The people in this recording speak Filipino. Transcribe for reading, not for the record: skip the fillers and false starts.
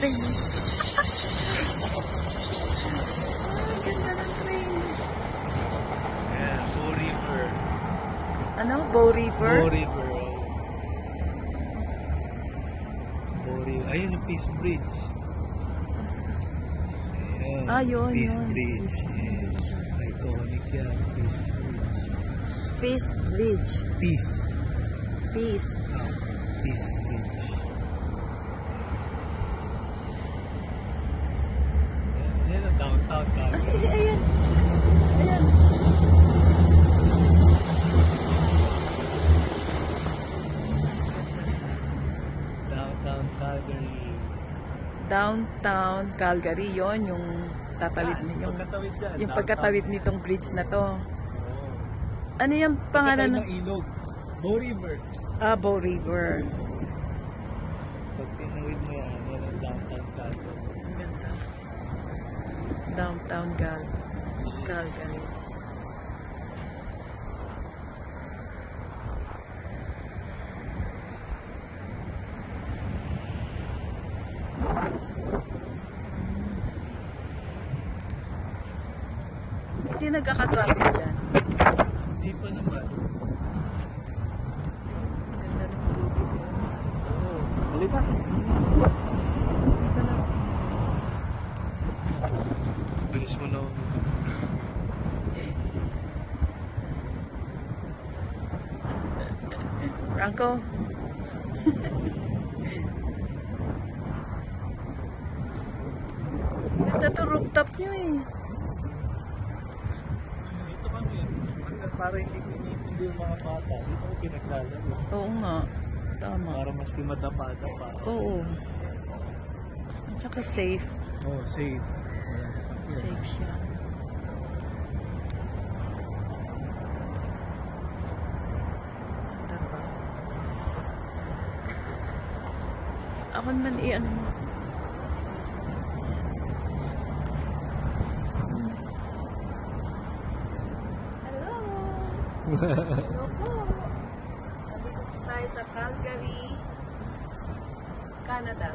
train. Ganda ng train. Yeah, Bow River. Ano? Bow River? Bow River. Bow River. Ayun yung Peace Bridge. Ayan. Ah, yun, Peace yun. Bridge. Yes. Iconic yan. Peace Bridge. Peace Bridge. Peace. Peace. Peace Bridge. Ayan ang downtown Calgary. Ay, ayan. Ayan. Downtown Calgary. Downtown Calgary, yon yung tatawid yung pagkatawid dyan. yung pagkatawid nitong bridge na to. Oh. Ano yung pangalan Pagkatawid ng ilog. Bow River. Ah, Bow River. Pag tinawid mo yan ang downtown Calgary. Ang ganda. Downtown Calgary. Hindi nagkaka-traffic dyan. Hindi pa naman. Ang ganda ng tubig. Oo. Halika. Ito na. Bilis mo na. Franco. Ganda to rooftop nyo eh. Dito kami. Para hindi pinipindi yung mga bata. Dito ko pinaglalaro. Oo nga. Tama. Para maski madapa-dapa. Oo. At saka safe. Oh, safe. Walang sakyan. Safe siya. Ganda ba? Ako naman ano mo. Hello! Hello po! Nandito tayo sa Calgary, Canada.